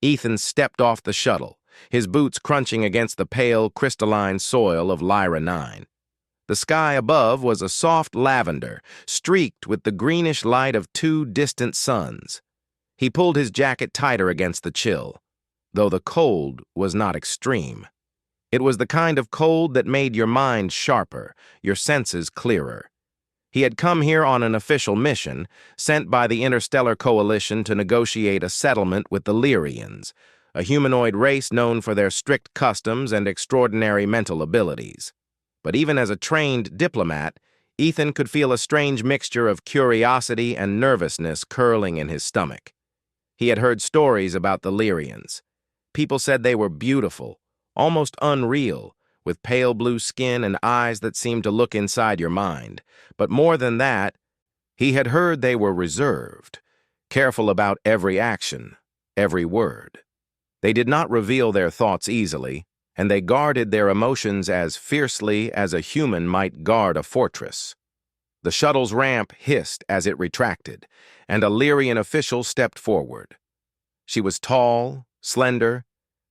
Ethan stepped off the shuttle, his boots crunching against the pale, crystalline soil of Lyra 9. The sky above was a soft lavender, streaked with the greenish light of two distant suns. He pulled his jacket tighter against the chill, though the cold was not extreme. It was the kind of cold that made your mind sharper, your senses clearer. He had come here on an official mission, sent by the Interstellar Coalition to negotiate a settlement with the Lyrians, a humanoid race known for their strict customs and extraordinary mental abilities. But even as a trained diplomat, Ethan could feel a strange mixture of curiosity and nervousness curling in his stomach. He had heard stories about the Lyrians. People said they were beautiful, almost unreal, with pale blue skin and eyes that seemed to look inside your mind. But more than that, he had heard they were reserved, careful about every action, every word. They did not reveal their thoughts easily, and they guarded their emotions as fiercely as a human might guard a fortress. The shuttle's ramp hissed as it retracted, and a Lyrian official stepped forward. She was tall, slender,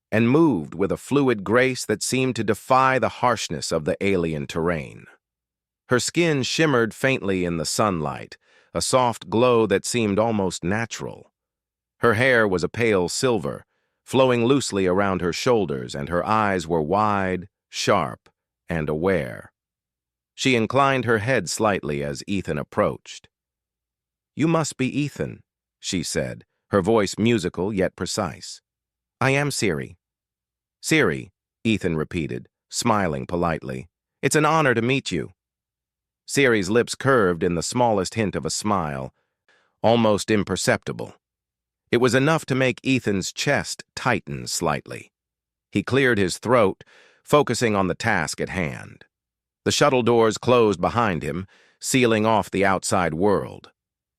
and moved with a fluid grace that seemed to defy the harshness of the alien terrain. Her skin shimmered faintly in the sunlight, a soft glow that seemed almost natural. Her hair was a pale silver, flowing loosely around her shoulders, and her eyes were wide, sharp, and aware. She inclined her head slightly as Ethan approached. "You must be Ethan," she said, her voice musical yet precise. "I am Siri." "Siri," Ethan repeated, smiling politely. "It's an honor to meet you." Siri's lips curved in the smallest hint of a smile, almost imperceptible. It was enough to make Ethan's chest tighten slightly. He cleared his throat, focusing on the task at hand. The shuttle doors closed behind him, sealing off the outside world.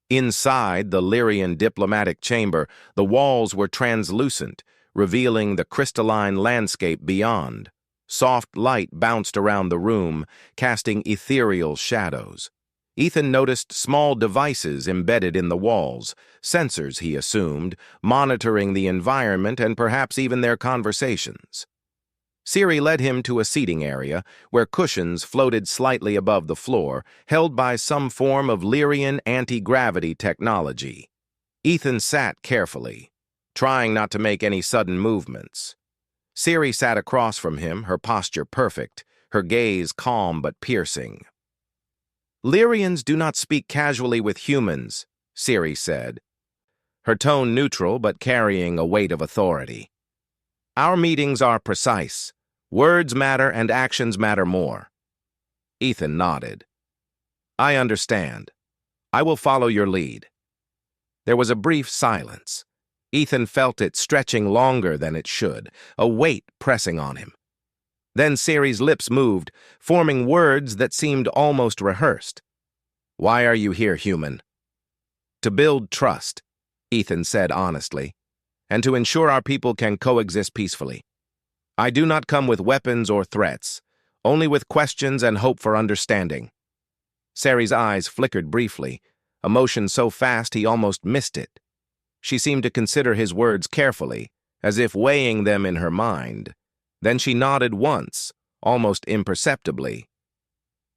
Inside the Lyrian diplomatic chamber, the walls were translucent, revealing the crystalline landscape beyond. Soft light bounced around the room, casting ethereal shadows. Ethan noticed small devices embedded in the walls, sensors, he assumed, monitoring the environment and perhaps even their conversations. Siri led him to a seating area where cushions floated slightly above the floor, held by some form of Lyrian anti-gravity technology. Ethan sat carefully, trying not to make any sudden movements. Siri sat across from him, her posture perfect, her gaze calm but piercing. "Lyrians do not speak casually with humans," Siri said, her tone neutral but carrying a weight of authority. "Our meetings are precise. Words matter and actions matter more." Ethan nodded. "I understand. I will follow your lead." There was a brief silence. Ethan felt it stretching longer than it should, a weight pressing on him. Then Siri's lips moved, forming words that seemed almost rehearsed. "Why are you here, human?" "To build trust," Ethan said honestly, "and to ensure our people can coexist peacefully. I do not come with weapons or threats, only with questions and hope for understanding." Siri's eyes flickered briefly, emotion so fast he almost missed it. She seemed to consider his words carefully, as if weighing them in her mind. Then she nodded once, almost imperceptibly.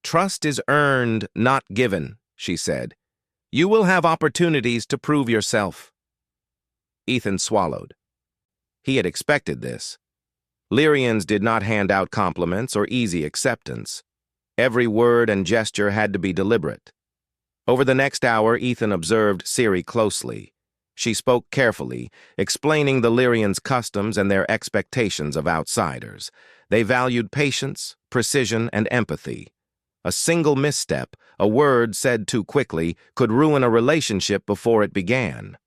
"Trust is earned, not given," she said. "You will have opportunities to prove yourself." Ethan swallowed. He had expected this. Lyrians did not hand out compliments or easy acceptance. Every word and gesture had to be deliberate. Over the next hour, Ethan observed Siri closely. She spoke carefully, explaining the Lyrians' customs and their expectations of outsiders. They valued patience, precision, and empathy. A single misstep, a word said too quickly, could ruin a relationship before it began.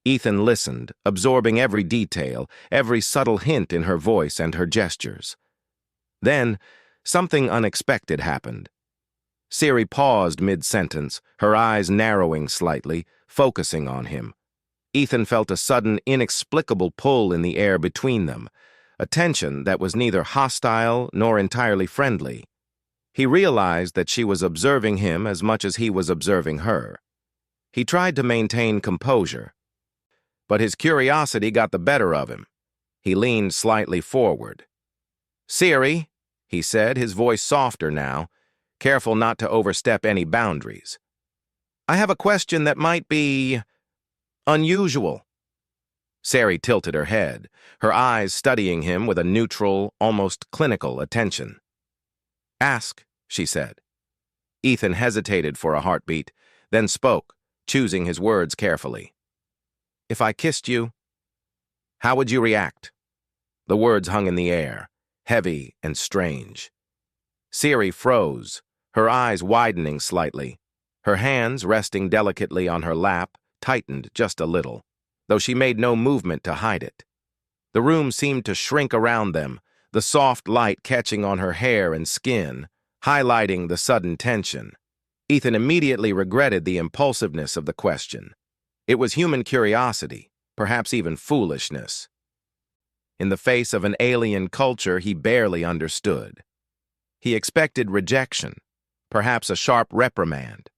Ethan listened, absorbing every detail, every subtle hint in her voice and her gestures. Then, something unexpected happened. Siri paused mid-sentence, her eyes narrowing slightly, focusing on him. Ethan felt a sudden, inexplicable pull in the air between them, a tension that was neither hostile nor entirely friendly. He realized that she was observing him as much as he was observing her. He tried to maintain composure. but his curiosity got the better of him. He leaned slightly forward. "Siri," he said, his voice softer now, careful not to overstep any boundaries. "I have a question that might be unusual." Sari tilted her head, her eyes studying him with a neutral, almost clinical attention. "Ask," she said. Ethan hesitated for a heartbeat, then spoke, choosing his words carefully. "If I kissed you, how would you react?" The words hung in the air, heavy and strange. Siri froze, her eyes widening slightly. Her hands, resting delicately on her lap, tightened just a little, though she made no movement to hide it. The room seemed to shrink around them, the soft light catching on her hair and skin, highlighting the sudden tension. Ethan immediately regretted the impulsiveness of the question. It was human curiosity, perhaps even foolishness. In the face of an alien culture he barely understood. He expected rejection, perhaps a sharp reprimand.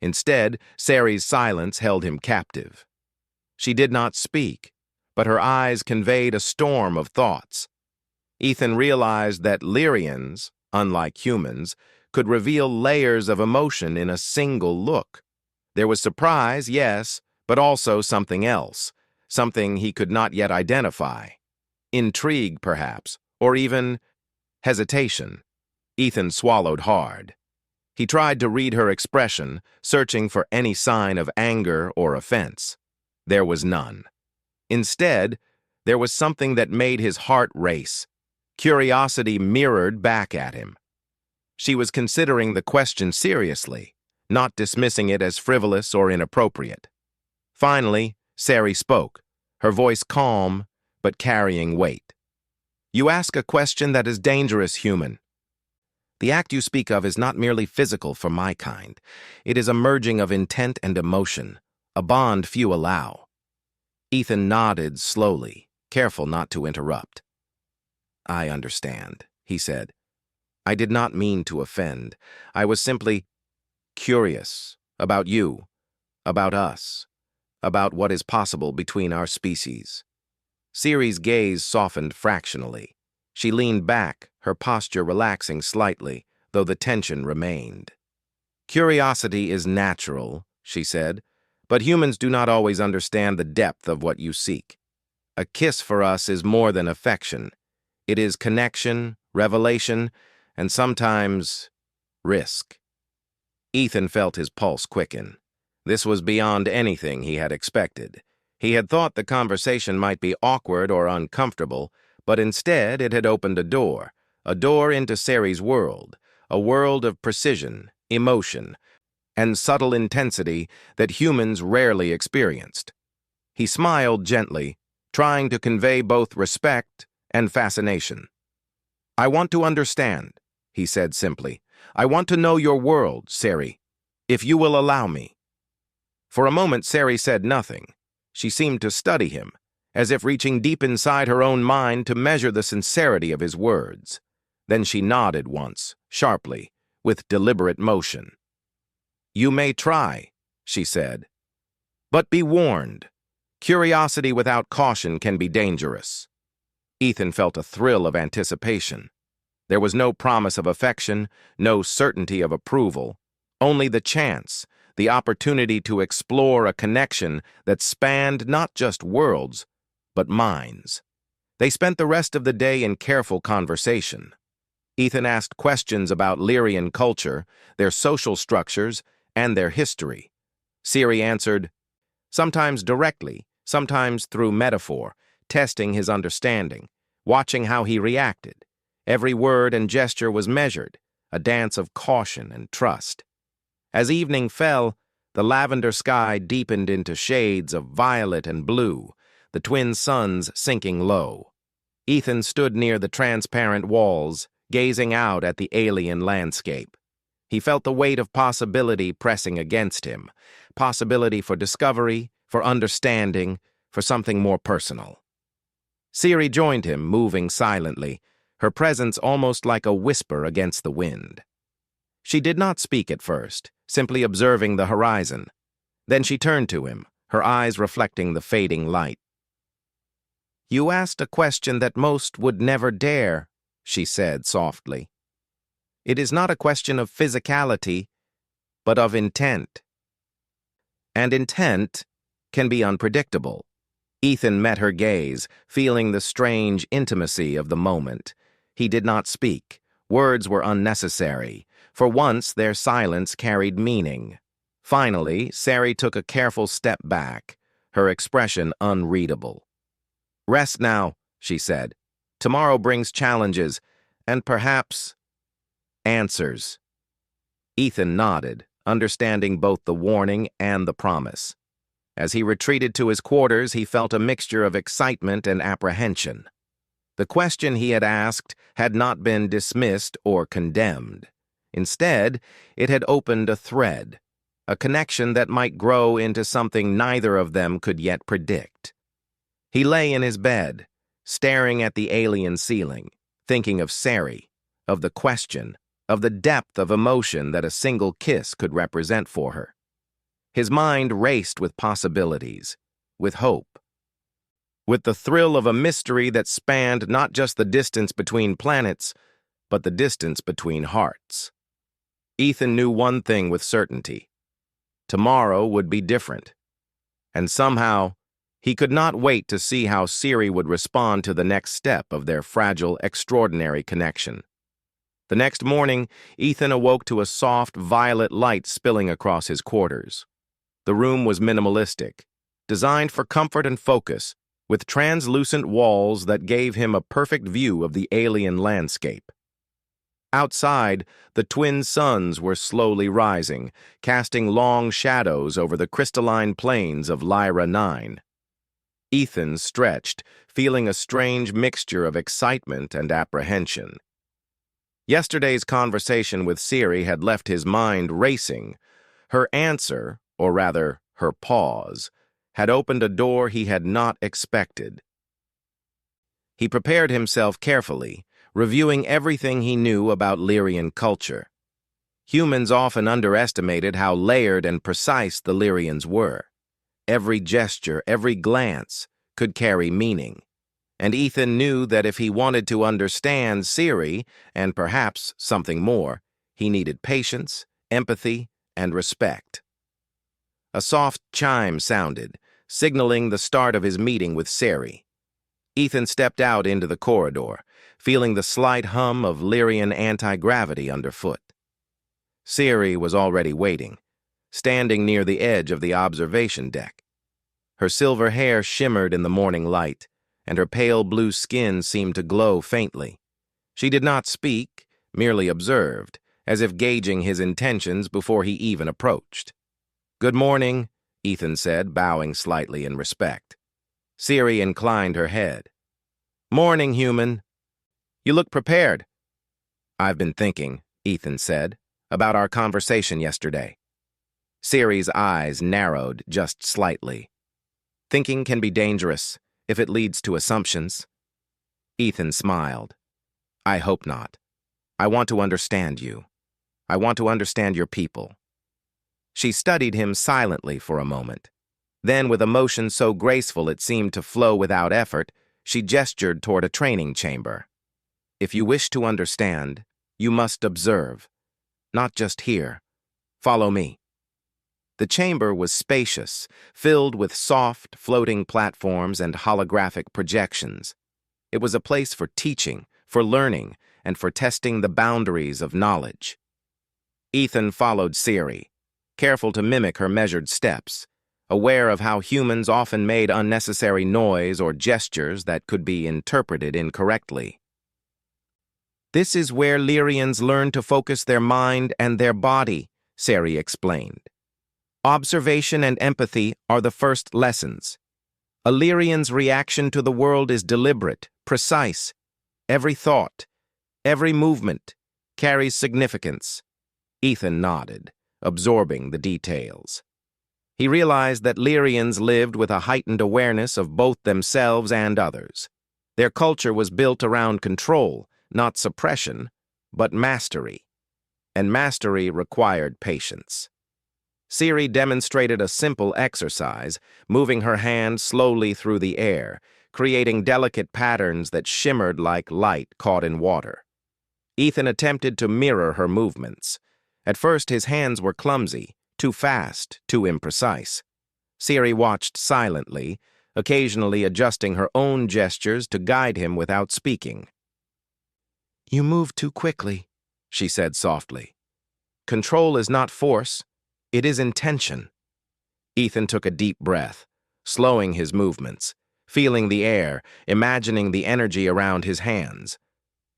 Instead, Sari's silence held him captive. She did not speak, but her eyes conveyed a storm of thoughts. Ethan realized that Lyrians, unlike humans, could reveal layers of emotion in a single look. There was surprise, yes, but also something else, something he could not yet identify. Intrigue, perhaps, or even hesitation. Ethan swallowed hard. He tried to read her expression, searching for any sign of anger or offense. There was none. Instead, there was something that made his heart race. Curiosity mirrored back at him. She was considering the question seriously, not dismissing it as frivolous or inappropriate. Finally, Sari spoke, her voice calm but carrying weight. "You ask a question that is dangerous, human. The act you speak of is not merely physical for my kind. It is a merging of intent and emotion, a bond few allow." Ethan nodded slowly, careful not to interrupt. "I understand," he said. "I did not mean to offend. I was simply curious about you, about us, about what is possible between our species." Siri's gaze softened fractionally. She leaned back, her posture relaxing slightly, though the tension remained. "Curiosity is natural," she said, "but humans do not always understand the depth of what you seek. A kiss for us is more than affection. It is connection, revelation, and sometimes risk." Ethan felt his pulse quicken. This was beyond anything he had expected. He had thought the conversation might be awkward or uncomfortable, but instead it had opened a door into Sari's world, a world of precision, emotion, and subtle intensity that humans rarely experienced. He smiled gently, trying to convey both respect and fascination. "I want to understand," he said simply. "I want to know your world, Sari, if you will allow me." For a moment, Sari said nothing. She seemed to study him, as if reaching deep inside her own mind to measure the sincerity of his words. Then she nodded once, sharply, with deliberate motion. "You may try," she said. "But be warned. Curiosity without caution can be dangerous." Ethan felt a thrill of anticipation. There was no promise of affection, no certainty of approval, only the chance, the opportunity to explore a connection that spanned not just worlds, but minds. They spent the rest of the day in careful conversation. Ethan asked questions about Lyrian culture, their social structures, and their history. Siri answered, sometimes directly, sometimes through metaphor, testing his understanding, watching how he reacted. Every word and gesture was measured, a dance of caution and trust. As evening fell, the lavender sky deepened into shades of violet and blue, the twin suns sinking low. Ethan stood near the transparent walls, gazing out at the alien landscape. He felt the weight of possibility pressing against him, possibility for discovery, for understanding, for something more personal. Siri joined him, moving silently, her presence almost like a whisper against the wind. She did not speak at first, simply observing the horizon. Then she turned to him, her eyes reflecting the fading light. "You asked a question that most would never dare," she said softly. "It is not a question of physicality, but of intent. And intent can be unpredictable." Ethan met her gaze, feeling the strange intimacy of the moment. He did not speak. Words were unnecessary. For once, their silence carried meaning. Finally, Sari took a careful step back, her expression unreadable. "Rest now," she said. "Tomorrow brings challenges, and perhaps answers." Ethan nodded, understanding both the warning and the promise. As he retreated to his quarters, he felt a mixture of excitement and apprehension. The question he had asked had not been dismissed or condemned. Instead, it had opened a thread, a connection that might grow into something neither of them could yet predict. He lay in his bed, staring at the alien ceiling, thinking of Sari, of the question, of the depth of emotion that a single kiss could represent for her. His mind raced with possibilities, with hope, with the thrill of a mystery that spanned not just the distance between planets, but the distance between hearts. Ethan knew one thing with certainty. Tomorrow would be different. And somehow, he could not wait to see how Siri would respond to the next step of their fragile, extraordinary connection. The next morning, Ethan awoke to a soft, violet light spilling across his quarters. The room was minimalistic, designed for comfort and focus, with translucent walls that gave him a perfect view of the alien landscape. Outside, the twin suns were slowly rising, casting long shadows over the crystalline plains of Lyra 9. Ethan stretched, feeling a strange mixture of excitement and apprehension. Yesterday's conversation with Siri had left his mind racing. Her answer, or rather, her pause, had opened a door he had not expected. He prepared himself carefully, reviewing everything he knew about Lyrian culture. Humans often underestimated how layered and precise the Lyrians were. Every gesture, every glance could carry meaning. And Ethan knew that if he wanted to understand Siri, and perhaps something more, he needed patience, empathy, and respect. A soft chime sounded, signaling the start of his meeting with Siri. Ethan stepped out into the corridor, feeling the slight hum of Lyrian anti-gravity underfoot. Siri was already waiting, standing near the edge of the observation deck. Her silver hair shimmered in the morning light, and her pale blue skin seemed to glow faintly. She did not speak, merely observed, as if gauging his intentions before he even approached. "Good morning," Ethan said, bowing slightly in respect. Siri inclined her head. "Morning, human. You look prepared." "I've been thinking," Ethan said, "about our conversation yesterday." Siri's eyes narrowed just slightly. "Thinking can be dangerous if it leads to assumptions." Ethan smiled. "I hope not. I want to understand you. I want to understand your people." She studied him silently for a moment. Then, with a motion so graceful it seemed to flow without effort, she gestured toward a training chamber. "If you wish to understand, you must observe, not just hear. Follow me." The chamber was spacious, filled with soft, floating platforms and holographic projections. It was a place for teaching, for learning, and for testing the boundaries of knowledge. Ethan followed Siri, careful to mimic her measured steps, aware of how humans often made unnecessary noise or gestures that could be interpreted incorrectly. "This is where Lyrians learn to focus their mind and their body," Siri explained. "Observation and empathy are the first lessons. A Lyrian's reaction to the world is deliberate, precise. Every thought, every movement carries significance." Ethan nodded, absorbing the details. He realized that Lyrians lived with a heightened awareness of both themselves and others. Their culture was built around control, not suppression, but mastery. And mastery required patience. Siri demonstrated a simple exercise, moving her hand slowly through the air, creating delicate patterns that shimmered like light caught in water. Ethan attempted to mirror her movements. At first, his hands were clumsy, too fast, too imprecise. Siri watched silently, occasionally adjusting her own gestures to guide him without speaking. "You move too quickly," she said softly. "Control is not force, it is intention." Ethan took a deep breath, slowing his movements, feeling the air, imagining the energy around his hands.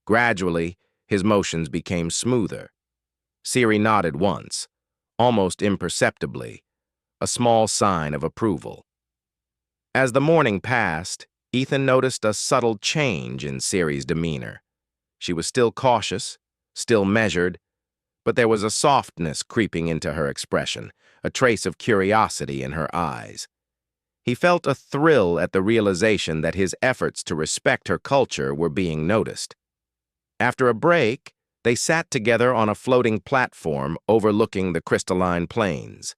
Gradually, his motions became smoother. Siri nodded once, almost imperceptibly, a small sign of approval. As the morning passed, Ethan noticed a subtle change in Siri's demeanor. She was still cautious, still measured, but there was a softness creeping into her expression, a trace of curiosity in her eyes. He felt a thrill at the realization that his efforts to respect her culture were being noticed. After a break, they sat together on a floating platform overlooking the crystalline plains.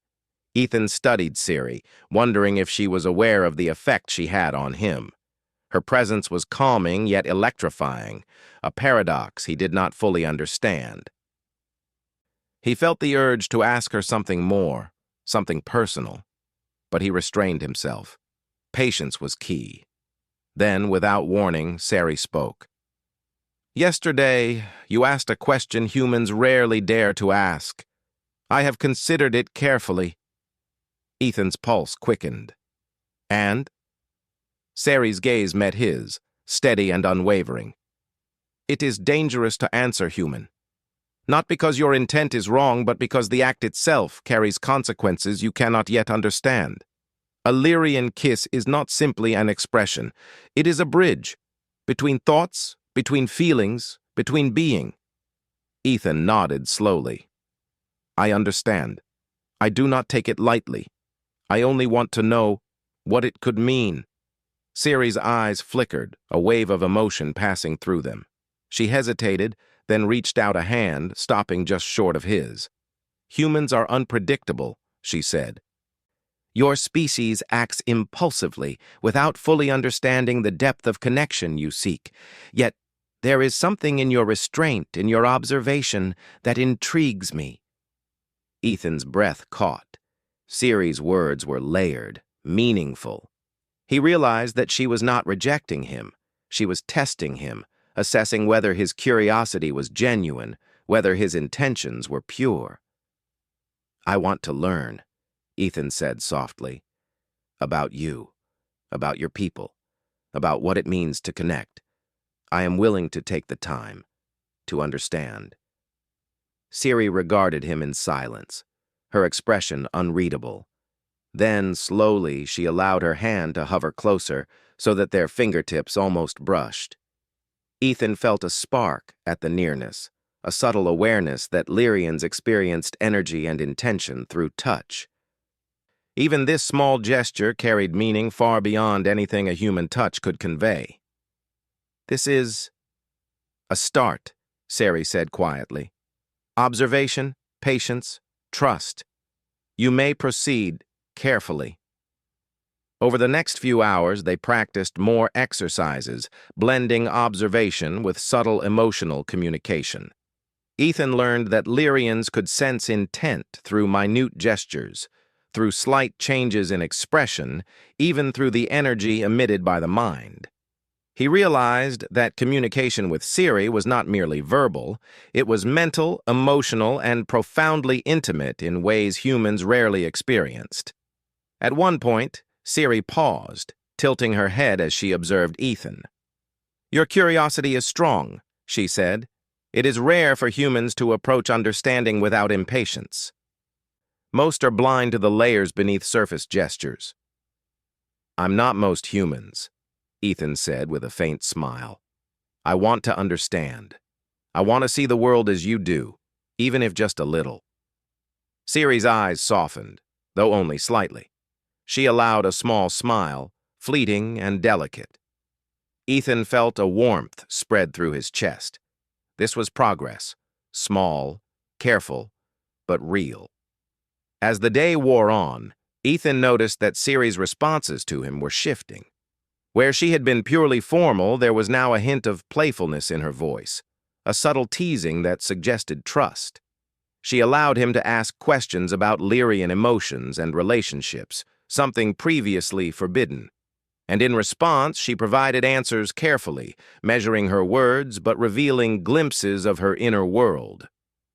Ethan studied Siri, wondering if she was aware of the effect she had on him. Her presence was calming yet electrifying, a paradox he did not fully understand. He felt the urge to ask her something more, something personal, but he restrained himself. Patience was key. Then, without warning, Siri spoke. "Yesterday, you asked a question humans rarely dare to ask. I have considered it carefully." Ethan's pulse quickened. "And?" Sari's gaze met his, steady and unwavering. "It is dangerous to answer human. Not because your intent is wrong, but because the act itself carries consequences you cannot yet understand. A Lyrian kiss is not simply an expression. It is a bridge between thoughts, between feelings, between being." Ethan nodded slowly. "I understand. I do not take it lightly. I only want to know what it could mean." Siri's eyes flickered, a wave of emotion passing through them. She hesitated, then reached out a hand, stopping just short of his. "Humans are unpredictable," she said. "Your species acts impulsively, without fully understanding the depth of connection you seek. Yet, there is something in your restraint, in your observation, that intrigues me." Ethan's breath caught. Siri's words were layered, meaningful. He realized that she was not rejecting him. She was testing him, assessing whether his curiosity was genuine, whether his intentions were pure. "I want to learn," Ethan said softly, "about you, about your people, about what it means to connect. I am willing to take the time to understand." Siri regarded him in silence, her expression unreadable. Then, slowly, she allowed her hand to hover closer so that their fingertips almost brushed. Ethan felt a spark at the nearness, a subtle awareness that Lyrians experienced energy and intention through touch. Even this small gesture carried meaning far beyond anything a human touch could convey. "This is a start," Sari said quietly. "Observation, patience, trust. You may proceed carefully." Over the next few hours, they practiced more exercises, blending observation with subtle emotional communication. Ethan learned that Lyrians could sense intent through minute gestures, through slight changes in expression, even through the energy emitted by the mind. He realized that communication with Siri was not merely verbal, it was mental, emotional, and profoundly intimate in ways humans rarely experienced. At one point, Siri paused, tilting her head as she observed Ethan. "Your curiosity is strong," she said. "It is rare for humans to approach understanding without impatience. Most are blind to the layers beneath surface gestures." "I'm not most humans," Ethan said with a faint smile. "I want to understand. I want to see the world as you do, even if just a little." Siri's eyes softened, though only slightly. She allowed a small smile, fleeting and delicate. Ethan felt a warmth spread through his chest. This was progress, small, careful, but real. As the day wore on, Ethan noticed that Ciri's responses to him were shifting. Where she had been purely formal, there was now a hint of playfulness in her voice, a subtle teasing that suggested trust. She allowed him to ask questions about Lyrian emotions and relationships, something previously forbidden. And in response, she provided answers carefully, measuring her words but revealing glimpses of her inner world.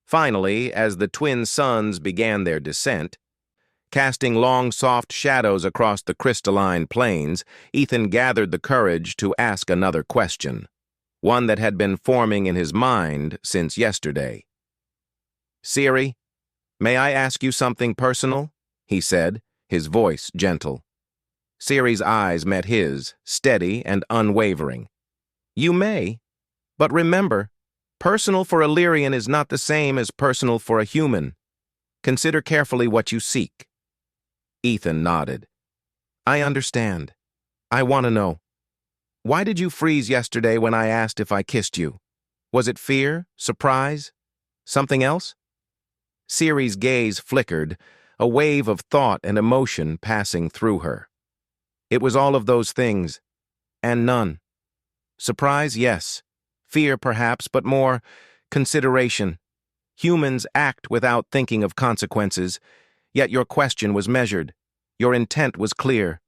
Finally, as the twin suns began their descent, casting long, soft shadows across the crystalline plains, Ethan gathered the courage to ask another question, one that had been forming in his mind since yesterday. "Ciri, may I ask you something personal?" he said, his voice gentle. Ciri's eyes met his, steady and unwavering. "You may, but remember, personal for a Lyrian is not the same as personal for a human. Consider carefully what you seek." Ethan nodded. "I understand. I want to know. Why did you freeze yesterday when I asked if I kissed you? Was it fear, surprise, something else?" Ciri's gaze flickered, a wave of thought and emotion passing through her. "It was all of those things, and none. Surprise, yes. Fear, perhaps, but more consideration. Humans act without thinking of consequences, yet your question was measured. Your intent was clear.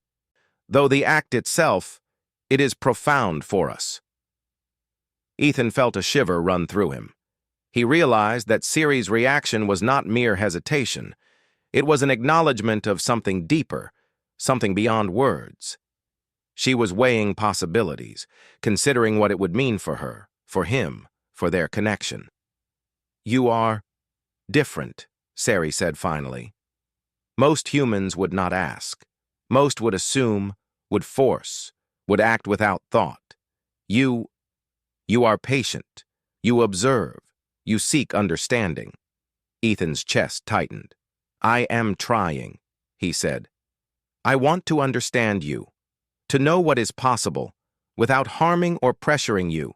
Though the act itself, it is profound for us." Ethan felt a shiver run through him. He realized that Ciri's reaction was not mere hesitation. It was an acknowledgement of something deeper, something beyond words. She was weighing possibilities, considering what it would mean for her, for him, for their connection. "You are different," Ciri said finally. "Most humans would not ask. Most would assume, would force, would act without thought. You are patient. You observe. You seek understanding." Ethan's chest tightened. "I am trying," he said. "I want to understand you, to know what is possible, without harming or pressuring you."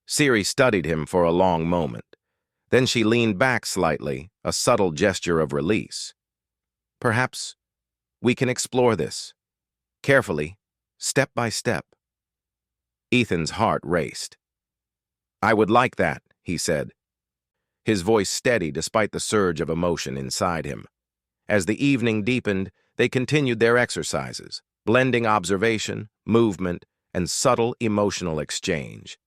Ciri studied him for a long moment. Then she leaned back slightly, a subtle gesture of release. "Perhaps we can explore this, carefully, step by step." Ethan's heart raced. "I would like that," he said, his voice steady despite the surge of emotion inside him. As the evening deepened, they continued their exercises, blending observation, movement, and subtle emotional exchange.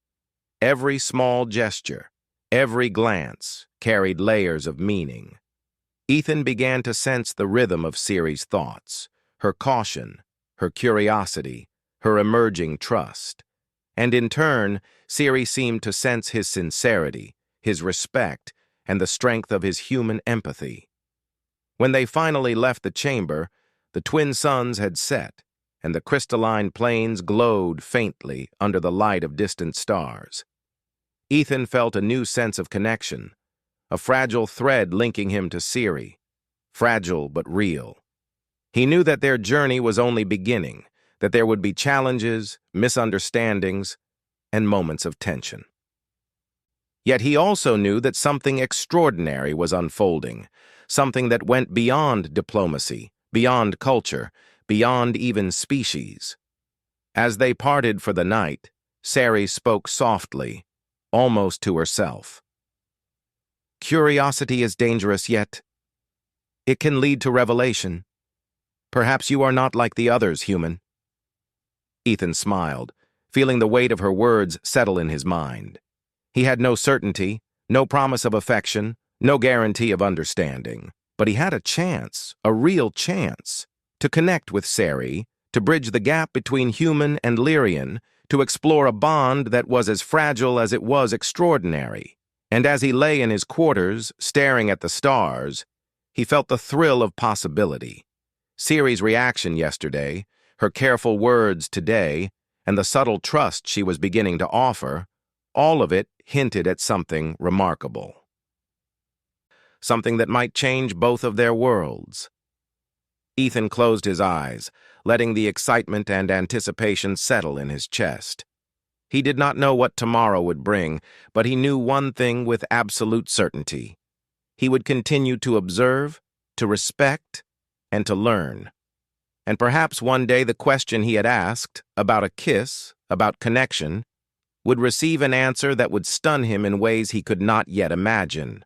Every small gesture, every glance carried layers of meaning. Ethan began to sense the rhythm of Ciri's thoughts, her caution, her curiosity, her emerging trust. And in turn, Ciri seemed to sense his sincerity, his respect, and the strength of his human empathy. When they finally left the chamber, the twin suns had set, and the crystalline plains glowed faintly under the light of distant stars. Ethan felt a new sense of connection, a fragile thread linking him to Ciri, fragile but real. He knew that their journey was only beginning, that there would be challenges, misunderstandings, and moments of tension. Yet he also knew that something extraordinary was unfolding, something that went beyond diplomacy, beyond culture, beyond even species. As they parted for the night, Ciri spoke softly, almost to herself. "Curiosity is dangerous, yet it can lead to revelation. Perhaps you are not like the others, human." Ethan smiled, feeling the weight of her words settle in his mind. He had no certainty, no promise of affection, no guarantee of understanding, but he had a chance, a real chance, to connect with Ciri, to bridge the gap between human and Lyrian, to explore a bond that was as fragile as it was extraordinary. And as he lay in his quarters, staring at the stars, he felt the thrill of possibility. Ciri's reaction yesterday, her careful words today, and the subtle trust she was beginning to offer, all of it hinted at something remarkable. Something that might change both of their worlds. Ethan closed his eyes, letting the excitement and anticipation settle in his chest. He did not know what tomorrow would bring, but he knew one thing with absolute certainty. He would continue to observe, to respect, and to learn. And perhaps one day the question he had asked, about a kiss, about connection, would receive an answer that would stun him in ways he could not yet imagine.